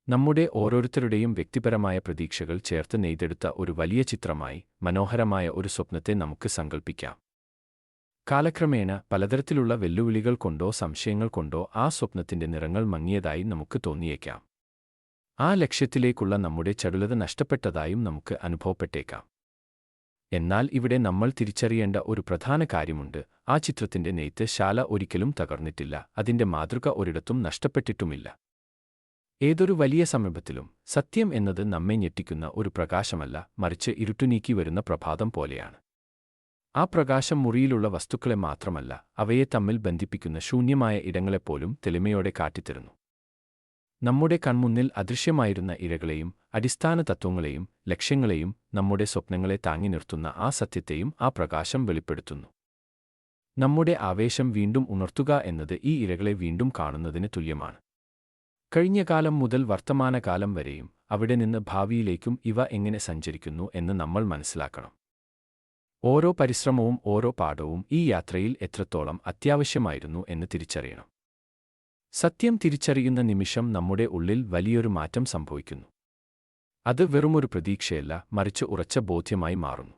നമ്മുടെ ഓരോരുത്തരുടെയും വ്യക്തിപരമായ പ്രതീക്ഷകൾ ചേർത്ത് നെയ്തെടുത്ത ഒരു വലിയ ചിത്രമായി മനോഹരമായ ഒരു സ്വപ്നത്തെ നമുക്ക് സങ്കൽപ്പിക്കാം. കാലക്രമേണ പലതരത്തിലുള്ള വെല്ലുവിളികൾ കൊണ്ടോ സംശയങ്ങൾ കൊണ്ടോ ആ സ്വപ്നത്തിന്റെ നിറങ്ങൾ മങ്ങിയതായി നമുക്ക് തോന്നിയേക്കാം. ആ ലക്ഷ്യത്തിലേക്കുള്ള നമ്മുടെ ചടുലത നഷ്ടപ്പെട്ടതായും നമുക്ക് അനുഭവപ്പെട്ടേക്കാം. എന്നാൽ ഇവിടെ നമ്മൾ തിരിച്ചറിയേണ്ട ഒരു പ്രധാന കാര്യമുണ്ട്. ആ ചിത്രത്തിന്റെ നെയ്ത്ത് ശാല ഒരിക്കലും തകർന്നിട്ടില്ല, അതിന്റെ മാതൃക ഒരിടത്തും നഷ്ടപ്പെട്ടിട്ടുമില്ല. ഏതൊരു വലിയ സമീപത്തിലും സത്യം എന്നത് നമ്മെ ഞെട്ടിക്കുന്ന ഒരു പ്രകാശമല്ല, മറിച്ച് ഇരുട്ടുനീക്കി വരുന്ന പ്രഭാതം പോലെയാണ്. ആ പ്രകാശം മുറിയിലുള്ള വസ്തുക്കളെ മാത്രമല്ല, അവയെ തമ്മിൽ ബന്ധിപ്പിക്കുന്ന ശൂന്യമായ ഇടങ്ങളെപ്പോലും തെളിമയോടെ കാട്ടിത്തരുന്നു. നമ്മുടെ കൺമുന്നിൽ അദൃശ്യമായിരുന്ന ഇഴകളെയും അടിസ്ഥാന തത്വങ്ങളെയും ലക്ഷ്യങ്ങളെയും നമ്മുടെ സ്വപ്നങ്ങളെ താങ്ങി നിർത്തുന്ന ആ സത്യത്തെയും ആ പ്രകാശം വെളിപ്പെടുത്തുന്നു. നമ്മുടെ ആവേശം വീണ്ടും ഉണർത്തുക എന്നത് ഈ ഇഴകളെ വീണ്ടും കാണുന്നതിന് തുല്യമാണ്. കഴിഞ്ഞ കാലം മുതൽ വർത്തമാനകാലം വരെയും അവിടെ നിന്ന് ഭാവിയിലേക്കും ഇവ എങ്ങനെ സഞ്ചരിക്കുന്നു എന്ന് നമ്മൾ മനസ്സിലാക്കണം. ഓരോ പരിശ്രമവും ഓരോ പാഠവും ഈ യാത്രയിൽ എത്രത്തോളം അത്യാവശ്യമായിരുന്നു എന്ന് തിരിച്ചറിയണം. സത്യം തിരിച്ചറിയുന്ന നിമിഷം നമ്മുടെ ഉള്ളിൽ വലിയൊരു മാറ്റം സംഭവിക്കുന്നു. അത് വെറുമൊരു പ്രതീക്ഷയല്ല, മറിച്ച് ഉറച്ച ബോധ്യമായി മാറുന്നു.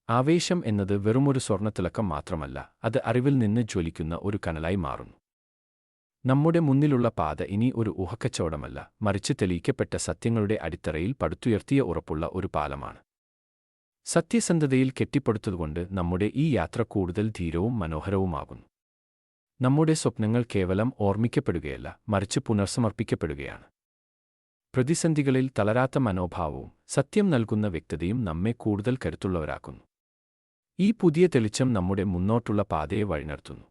ആവേശം എന്നത് വെറുമൊരു സ്വർണ്ണത്തിളക്കം മാത്രമല്ല, അത് അറിവിൽ നിന്ന് ജ്വലിക്കുന്ന ഒരു കനലായി മാറുന്നു. നമ്മുടെ മുന്നിലുള്ള പാത ഇനി ഒരു ഊഹക്കച്ചവടമല്ല, മറിച്ച് തെളിയിക്കപ്പെട്ട സത്യങ്ങളുടെ അടിത്തറയിൽ പടുത്തുയർത്തിയ ഉറപ്പുള്ള ഒരു പാലമാണ്. സത്യസന്ധതയിൽ കെട്ടിപ്പടുത്തതുകൊണ്ട് നമ്മുടെ ഈ യാത്ര കൂടുതൽ ധീരവും മനോഹരവുമാകുന്നു. നമ്മുടെ സ്വപ്നങ്ങൾ കേവലം ഓർമ്മിക്കപ്പെടുകയല്ല, മറിച്ച് പുനർസമർപ്പിക്കപ്പെടുകയാണ്. പ്രതിസന്ധികളിൽ തളരാത്ത മനോഭാവവും സത്യം നൽകുന്ന വ്യക്തതയും നമ്മെ കൂടുതൽ കരുത്തുള്ളവരാക്കുന്നു. ഈ പുതിയ തെളിച്ചം നമ്മുടെ മുന്നോട്ടുള്ള പാതയെ വഴിനടത്തുന്നു.